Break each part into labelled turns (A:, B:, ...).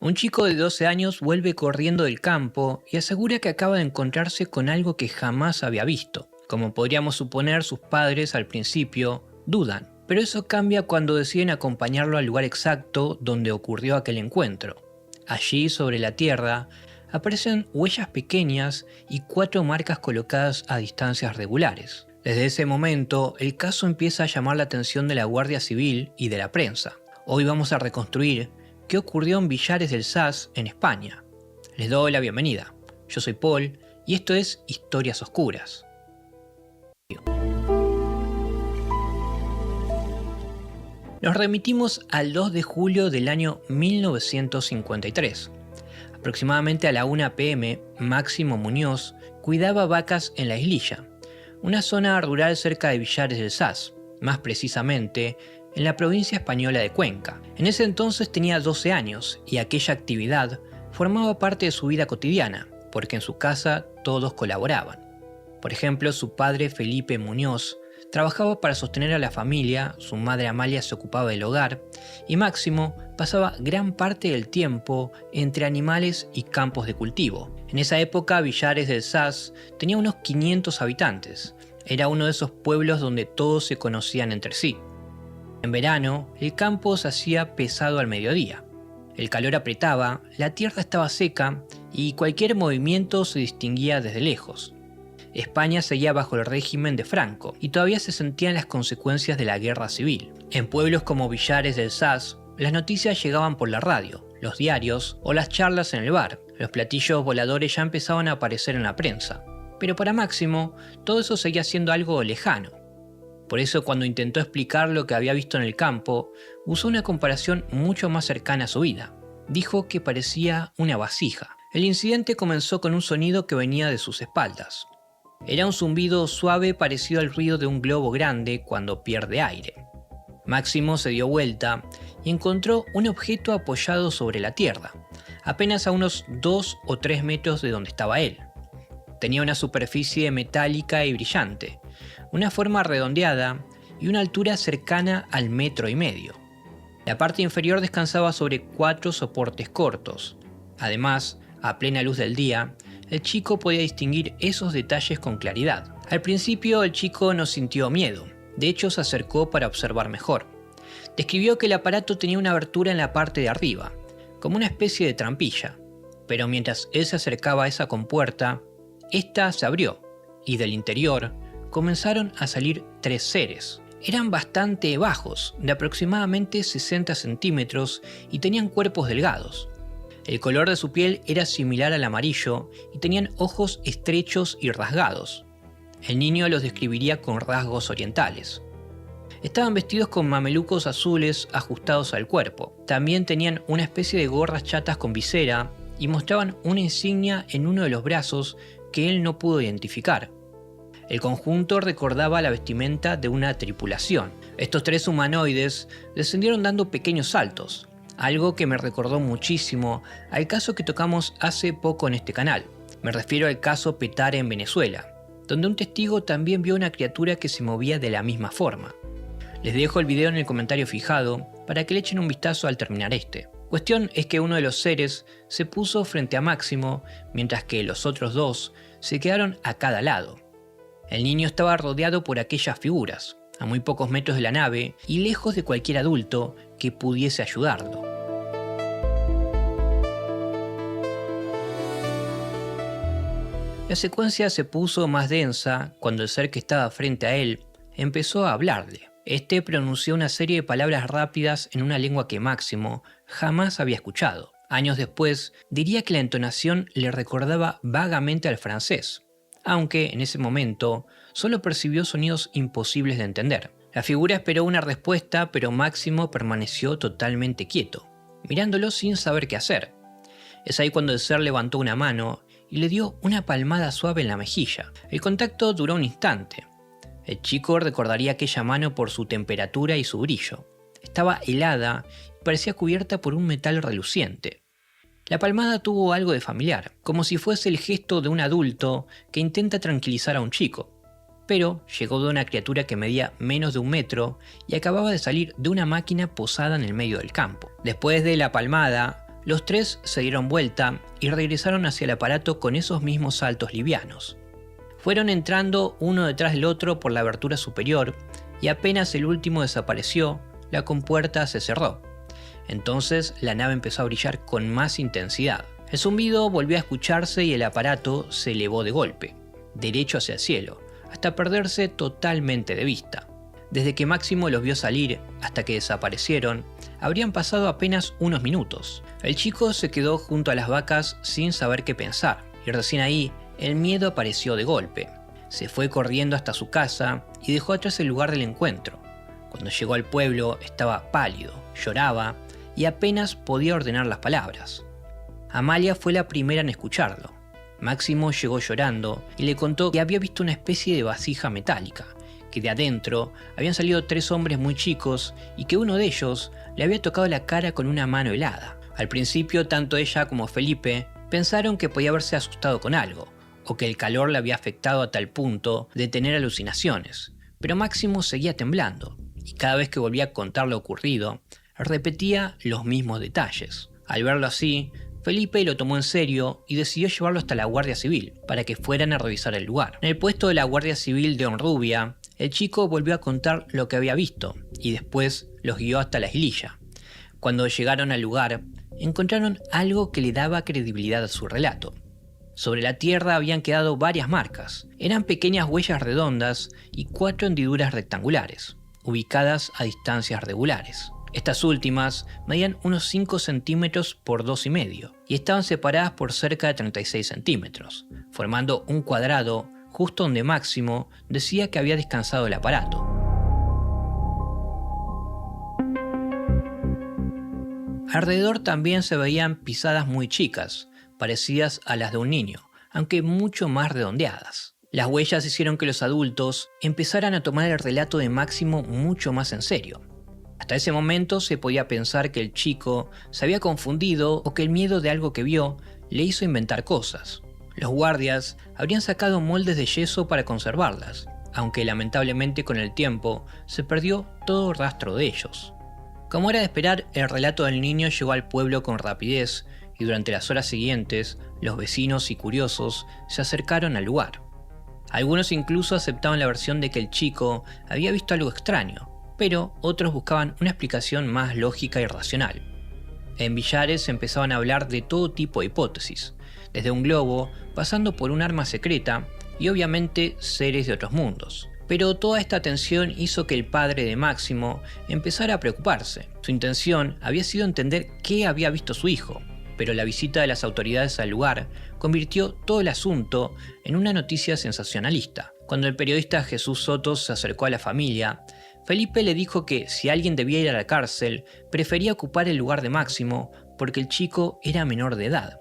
A: Un chico de 12 años vuelve corriendo del campo y asegura que acaba de encontrarse con algo que jamás había visto. Como podríamos suponer, sus padres al principio dudan, pero eso cambia cuando deciden acompañarlo al lugar exacto donde ocurrió aquel encuentro. Allí, sobre la tierra, aparecen huellas pequeñas y 4 marcas colocadas a distancias regulares. Desde ese momento, el caso empieza a llamar la atención de la Guardia Civil y de la prensa. Hoy vamos a reconstruir qué ocurrió en Villares del Saz, en España. Les doy la bienvenida. Yo soy Paul y esto es Historias Oscuras. Nos remitimos al 2 de julio del año 1953. Aproximadamente a la 1 p.m., Máximo Muñoz cuidaba vacas en La Islilla, una zona rural cerca de Villares del Saz, más precisamente en la provincia española de Cuenca. En ese entonces tenía 12 años y aquella actividad formaba parte de su vida cotidiana, porque en su casa todos colaboraban. Por ejemplo, su padre Felipe Muñoz trabajaba para sostener a la familia, su madre Amalia se ocupaba del hogar y Máximo pasaba gran parte del tiempo entre animales y campos de cultivo. En esa época Villares del Saz tenía unos 500 habitantes. Era uno de esos pueblos donde todos se conocían entre sí. En verano, el campo se hacía pesado al mediodía. El calor apretaba, la tierra estaba seca y cualquier movimiento se distinguía desde lejos. España seguía bajo el régimen de Franco y todavía se sentían las consecuencias de la guerra civil. En pueblos como Villares del Saz, las noticias llegaban por la radio, los diarios o las charlas en el bar. Los platillos voladores ya empezaban a aparecer en la prensa. Pero para Máximo, todo eso seguía siendo algo lejano. Por eso, cuando intentó explicar lo que había visto en el campo, usó una comparación mucho más cercana a su vida. Dijo que parecía una vasija. El incidente comenzó con un sonido que venía de sus espaldas. Era un zumbido suave parecido al ruido de un globo grande cuando pierde aire. Máximo se dio vuelta y encontró un objeto apoyado sobre la tierra, apenas a unos 2 o 3 metros de donde estaba él. Tenía una superficie metálica y brillante, una forma redondeada y una altura cercana al 1,5 metros. La parte inferior descansaba sobre 4 soportes cortos. Además, a plena luz del día, el chico podía distinguir esos detalles con claridad. Al principio el chico no sintió miedo, de hecho se acercó para observar mejor. Describió que el aparato tenía una abertura en la parte de arriba, como una especie de trampilla, pero mientras él se acercaba a esa compuerta, esta se abrió y del interior comenzaron a salir 3 seres. Eran bastante bajos, de aproximadamente 60 centímetros y tenían cuerpos delgados. El color de su piel era similar al amarillo y tenían ojos estrechos y rasgados. El niño los describiría con rasgos orientales. Estaban vestidos con mamelucos azules ajustados al cuerpo. También tenían una especie de gorras chatas con visera y mostraban una insignia en uno de los brazos que él no pudo identificar. El conjunto recordaba la vestimenta de una tripulación. Estos 3 humanoides descendieron dando pequeños saltos, algo que me recordó muchísimo al caso que tocamos hace poco en este canal. Me refiero al caso Petare en Venezuela, donde un testigo también vio una criatura que se movía de la misma forma. Les dejo el video en el comentario fijado para que le echen un vistazo al terminar este. Cuestión es que uno de los seres se puso frente a Máximo, mientras que los otros 2 se quedaron a cada lado. El niño estaba rodeado por aquellas figuras, a muy pocos metros de la nave y lejos de cualquier adulto que pudiese ayudarlo. La secuencia se puso más densa cuando el ser que estaba frente a él empezó a hablarle. Este pronunció una serie de palabras rápidas en una lengua que Máximo jamás había escuchado. Años después, diría que la entonación le recordaba vagamente al francés, aunque en ese momento solo percibió sonidos imposibles de entender. La figura esperó una respuesta, pero Máximo permaneció totalmente quieto, mirándolo sin saber qué hacer. Es ahí cuando el ser levantó una mano y le dio una palmada suave en la mejilla. El contacto duró un instante. El chico recordaría aquella mano por su temperatura y su brillo. Estaba helada y parecía cubierta por un metal reluciente. La palmada tuvo algo de familiar, como si fuese el gesto de un adulto que intenta tranquilizar a un chico. Pero llegó de una criatura que medía menos de 1 metro y acababa de salir de una máquina posada en el medio del campo. Después de la palmada, Los tres se dieron vuelta y regresaron hacia el aparato con esos mismos saltos livianos. Fueron entrando uno detrás del otro por la abertura superior y apenas el último desapareció, la compuerta se cerró. Entonces la nave empezó a brillar con más intensidad. El zumbido volvió a escucharse y el aparato se elevó de golpe, derecho hacia el cielo, hasta perderse totalmente de vista. Desde que Máximo los vio salir hasta que desaparecieron, habrían pasado apenas unos minutos. El chico se quedó junto a las vacas sin saber qué pensar, y recién ahí el miedo apareció de golpe. Se fue corriendo hasta su casa y dejó atrás el lugar del encuentro. Cuando llegó al pueblo estaba pálido, lloraba y apenas podía ordenar las palabras. Amalia fue la primera en escucharlo. Máximo llegó llorando y le contó que había visto una especie de vasija metálica, que de adentro habían salido 3 hombres muy chicos y que uno de ellos le había tocado la cara con una mano helada. Al principio, tanto ella como Felipe pensaron que podía haberse asustado con algo, o que el calor le había afectado a tal punto de tener alucinaciones, pero Máximo seguía temblando, y cada vez que volvía a contar lo ocurrido, repetía los mismos detalles. Al verlo así, Felipe lo tomó en serio y decidió llevarlo hasta la Guardia Civil para que fueran a revisar el lugar. En el puesto de la Guardia Civil de Honrubia, el chico volvió a contar lo que había visto y después los guió hasta la islilla. Cuando llegaron al lugar, encontraron algo que le daba credibilidad a su relato. Sobre la tierra habían quedado varias marcas. Eran pequeñas huellas redondas y 4 hendiduras rectangulares, ubicadas a distancias regulares. Estas últimas medían unos 5 centímetros por 2,5 y estaban separadas por cerca de 36 centímetros, formando un cuadrado justo donde Máximo decía que había descansado el aparato. Alrededor también se veían pisadas muy chicas, parecidas a las de un niño, aunque mucho más redondeadas. Las huellas hicieron que los adultos empezaran a tomar el relato de Máximo mucho más en serio. Hasta ese momento se podía pensar que el chico se había confundido o que el miedo de algo que vio le hizo inventar cosas. Los guardias habrían sacado moldes de yeso para conservarlas, aunque lamentablemente con el tiempo se perdió todo rastro de ellos. Como era de esperar, el relato del niño llegó al pueblo con rapidez y durante las horas siguientes los vecinos y curiosos se acercaron al lugar. Algunos incluso aceptaban la versión de que el chico había visto algo extraño, pero otros buscaban una explicación más lógica y racional. En Villares empezaban a hablar de todo tipo de hipótesis, desde un globo, pasando por un arma secreta y obviamente seres de otros mundos. Pero toda esta tensión hizo que el padre de Máximo empezara a preocuparse. Su intención había sido entender qué había visto su hijo, pero la visita de las autoridades al lugar convirtió todo el asunto en una noticia sensacionalista. Cuando el periodista Jesús Sotos se acercó a la familia, Felipe le dijo que si alguien debía ir a la cárcel, prefería ocupar el lugar de Máximo porque el chico era menor de edad.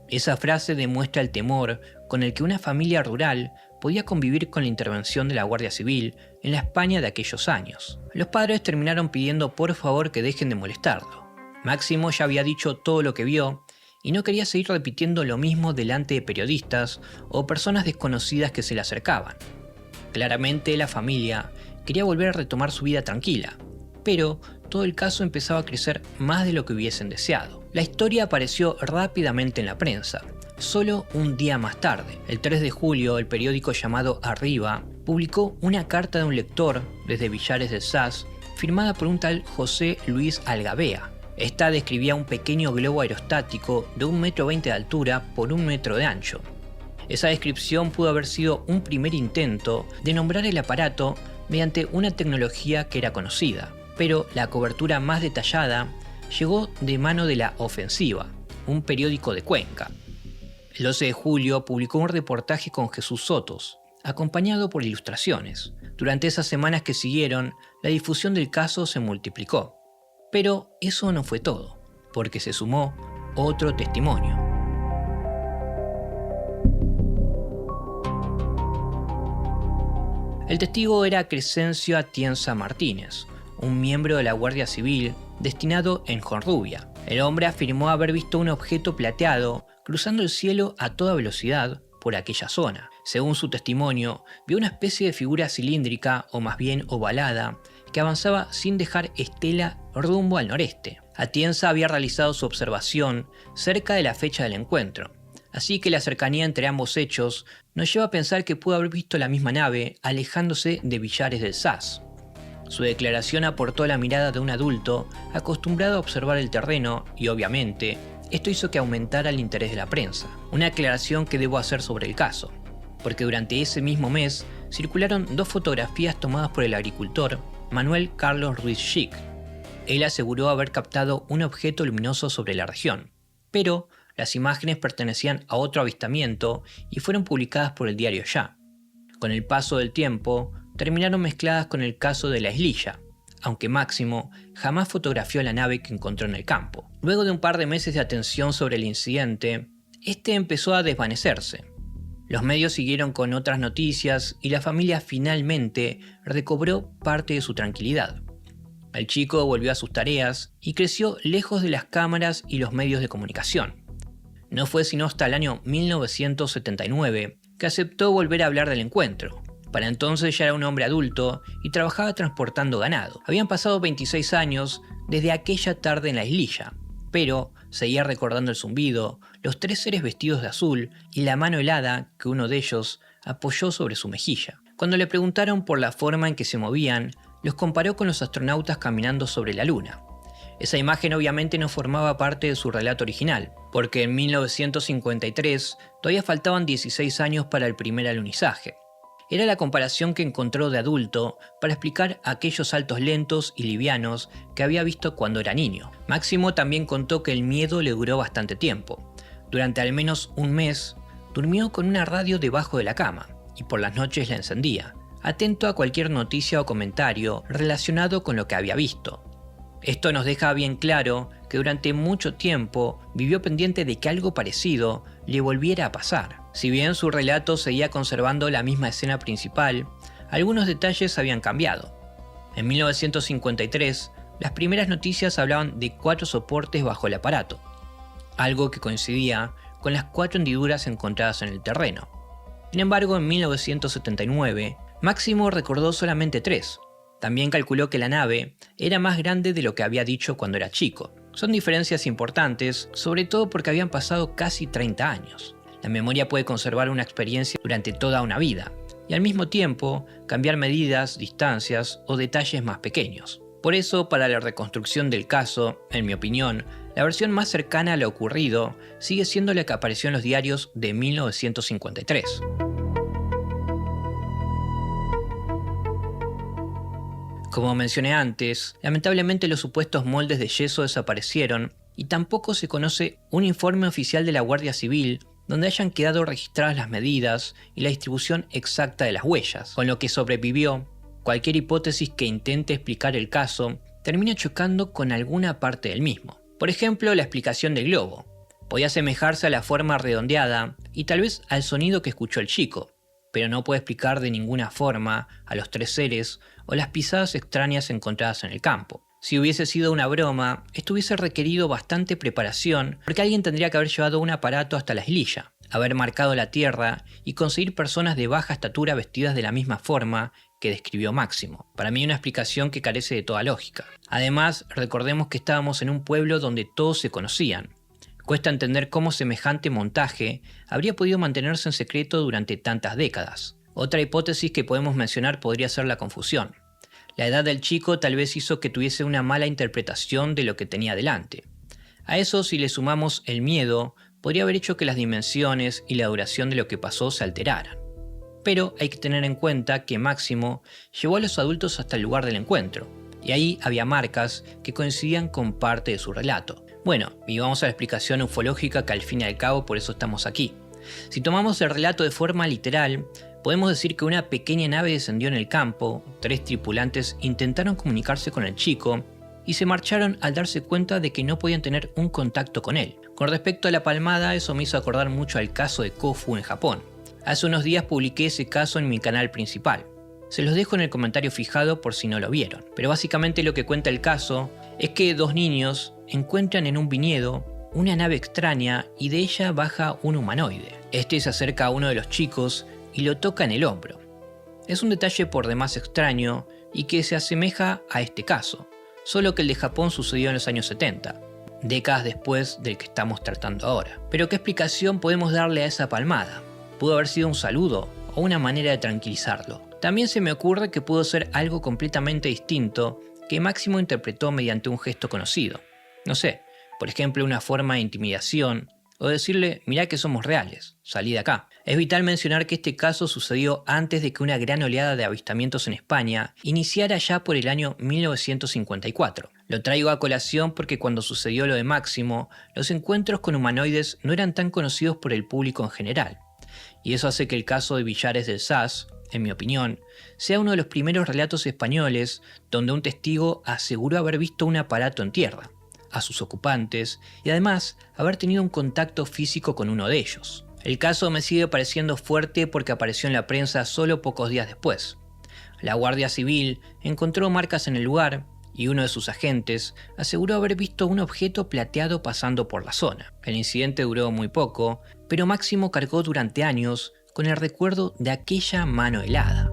A: Esa frase demuestra el temor con el que una familia rural podía convivir con la intervención de la Guardia Civil en la España de aquellos años. Los padres terminaron pidiendo por favor que dejen de molestarlo. Máximo ya había dicho todo lo que vio y no quería seguir repitiendo lo mismo delante de periodistas o personas desconocidas que se le acercaban. Claramente la familia quería volver a retomar su vida tranquila, pero todo el caso empezaba a crecer más de lo que hubiesen deseado. La historia apareció rápidamente en la prensa. Solo un día más tarde, el 3 de julio, el periódico llamado Arriba publicó una carta de un lector desde Villares del Saz, firmada por un tal José Luis Algabea. Esta describía un pequeño globo aerostático de 1,20 m de altura por 1 metro de ancho. Esa descripción pudo haber sido un primer intento de nombrar el aparato mediante una tecnología que era conocida, pero la cobertura más detallada llegó de mano de La Ofensiva, un periódico de Cuenca. El 12 de julio publicó un reportaje con Jesús Sotos, acompañado por ilustraciones. Durante esas semanas que siguieron, la difusión del caso se multiplicó. Pero eso no fue todo, porque se sumó otro testimonio. El testigo era Crescencio Atienza Martínez, un miembro de la Guardia Civil destinado en Honrubia. El hombre afirmó haber visto un objeto plateado cruzando el cielo a toda velocidad por aquella zona. Según su testimonio, vio una especie de figura cilíndrica o más bien ovalada que avanzaba sin dejar estela rumbo al noreste. Atienza había realizado su observación cerca de la fecha del encuentro, así que la cercanía entre ambos hechos nos lleva a pensar que pudo haber visto la misma nave alejándose de Villares del Saz. Su declaración aportó la mirada de un adulto acostumbrado a observar el terreno y, obviamente, esto hizo que aumentara el interés de la prensa. Una aclaración que debo hacer sobre el caso, porque durante ese mismo mes circularon 2 fotografías tomadas por el agricultor Manuel Carlos Ruiz Schick. Él aseguró haber captado un objeto luminoso sobre la región, pero las imágenes pertenecían a otro avistamiento y fueron publicadas por el diario Ya. Con el paso del tiempo, terminaron mezcladas con el caso de la islilla, aunque Máximo jamás fotografió la nave que encontró en el campo. Luego de un par de meses de atención sobre el incidente, este empezó a desvanecerse. Los medios siguieron con otras noticias y la familia finalmente recobró parte de su tranquilidad. El chico volvió a sus tareas y creció lejos de las cámaras y los medios de comunicación. No fue sino hasta el año 1979 que aceptó volver a hablar del encuentro. Para entonces ya era un hombre adulto y trabajaba transportando ganado. Habían pasado 26 años desde aquella tarde en la islilla, pero seguía recordando el zumbido, los 3 seres vestidos de azul y la mano helada que uno de ellos apoyó sobre su mejilla. Cuando le preguntaron por la forma en que se movían, los comparó con los astronautas caminando sobre la luna. Esa imagen obviamente no formaba parte de su relato original, porque en 1953 todavía faltaban 16 años para el primer alunizaje. Era la comparación que encontró de adulto para explicar aquellos saltos lentos y livianos que había visto cuando era niño. Máximo también contó que el miedo le duró bastante tiempo. Durante al menos un mes, durmió con una radio debajo de la cama y por las noches la encendía, atento a cualquier noticia o comentario relacionado con lo que había visto. Esto nos deja bien claro que durante mucho tiempo vivió pendiente de que algo parecido le volviera a pasar. Si bien su relato seguía conservando la misma escena principal, algunos detalles habían cambiado. En 1953, las primeras noticias hablaban de 4 soportes bajo el aparato, algo que coincidía con las 4 hendiduras encontradas en el terreno. Sin embargo, en 1979, Máximo recordó solamente 3. También calculó que la nave era más grande de lo que había dicho cuando era chico. Son diferencias importantes, sobre todo porque habían pasado casi 30 años. La memoria puede conservar una experiencia durante toda una vida, y al mismo tiempo cambiar medidas, distancias o detalles más pequeños. Por eso, para la reconstrucción del caso, en mi opinión, la versión más cercana a lo ocurrido sigue siendo la que apareció en los diarios de 1953. Como mencioné antes, lamentablemente los supuestos moldes de yeso desaparecieron y tampoco se conoce un informe oficial de la Guardia Civil donde hayan quedado registradas las medidas y la distribución exacta de las huellas. Con lo que sobrevivió, cualquier hipótesis que intente explicar el caso termina chocando con alguna parte del mismo. Por ejemplo, la explicación del globo. Podía asemejarse a la forma redondeada y tal vez al sonido que escuchó el chico, pero no puede explicar de ninguna forma a los 3 seres o las pisadas extrañas encontradas en el campo. Si hubiese sido una broma, esto hubiese requerido bastante preparación porque alguien tendría que haber llevado un aparato hasta la islilla, haber marcado la tierra y conseguir personas de baja estatura vestidas de la misma forma que describió Máximo. Para mí una explicación que carece de toda lógica. Además, recordemos que estábamos en un pueblo donde todos se conocían. Cuesta entender cómo semejante montaje habría podido mantenerse en secreto durante tantas décadas. Otra hipótesis que podemos mencionar podría ser la confusión. La edad del chico tal vez hizo que tuviese una mala interpretación de lo que tenía delante. A eso, si le sumamos el miedo, podría haber hecho que las dimensiones y la duración de lo que pasó se alteraran. Pero hay que tener en cuenta que Máximo llevó a los adultos hasta el lugar del encuentro, y ahí había marcas que coincidían con parte de su relato. Bueno, y vamos a la explicación ufológica que al fin y al cabo por eso estamos aquí. Si tomamos el relato de forma literal, podemos decir que una pequeña nave descendió en el campo, 3 tripulantes intentaron comunicarse con el chico y se marcharon al darse cuenta de que no podían tener un contacto con él. Con respecto a la palmada, eso me hizo acordar mucho al caso de Kofu en Japón. Hace unos días publiqué ese caso en mi canal principal. Se los dejo en el comentario fijado por si no lo vieron. Pero básicamente lo que cuenta el caso es que 2 niños encuentran en un viñedo una nave extraña y de ella baja un humanoide. Este se acerca a uno de los chicos y lo toca en el hombro. Es un detalle por demás extraño, y que se asemeja a este caso, solo que el de Japón sucedió en los años 70, décadas después del que estamos tratando ahora. Pero ¿qué explicación podemos darle a esa palmada? ¿Pudo haber sido un saludo o una manera de tranquilizarlo? También se me ocurre que pudo ser algo completamente distinto que Máximo interpretó mediante un gesto conocido. No sé, por ejemplo una forma de intimidación o decirle mirá que somos reales, salí de acá. Es vital mencionar que este caso sucedió antes de que una gran oleada de avistamientos en España iniciara ya por el año 1954. Lo traigo a colación porque cuando sucedió lo de Máximo, los encuentros con humanoides no eran tan conocidos por el público en general. Y eso hace que el caso de Villares del Saz, en mi opinión, sea uno de los primeros relatos españoles donde un testigo aseguró haber visto un aparato en tierra, a sus ocupantes y además haber tenido un contacto físico con uno de ellos. El caso me sigue pareciendo fuerte porque apareció en la prensa solo pocos días después. La Guardia Civil encontró marcas en el lugar y uno de sus agentes aseguró haber visto un objeto plateado pasando por la zona. El incidente duró muy poco, pero Máximo cargó durante años con el recuerdo de aquella mano helada.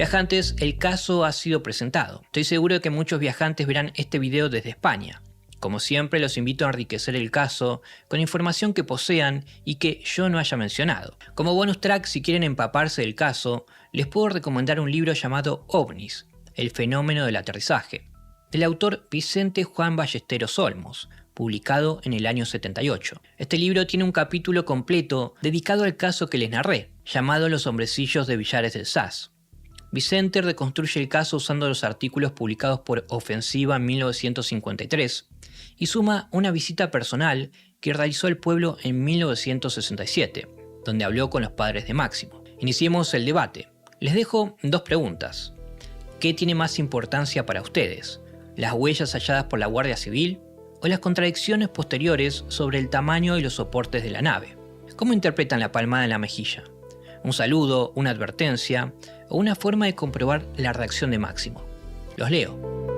A: Viajantes, el caso ha sido presentado. Estoy seguro de que muchos viajantes verán este video desde España. Como siempre, los invito a enriquecer el caso con información que posean y que yo no haya mencionado. Como bonus track, si quieren empaparse del caso, les puedo recomendar un libro llamado OVNIs, el fenómeno del aterrizaje, del autor Vicente Juan Ballesteros Olmos, publicado en el año 78. Este libro tiene un capítulo completo dedicado al caso que les narré, llamado Los hombrecillos de Villares del Saz. Vicente reconstruye el caso usando los artículos publicados por Ofensiva en 1953 y suma una visita personal que realizó al pueblo en 1967, donde habló con los padres de Máximo. Iniciemos el debate. Les dejo dos preguntas. ¿Qué tiene más importancia para ustedes? ¿Las huellas halladas por la Guardia Civil o las contradicciones posteriores sobre el tamaño y los soportes de la nave? ¿Cómo interpretan la palmada en la mejilla? ¿Un saludo, una advertencia o una forma de comprobar la reacción de Máximo? Los leo.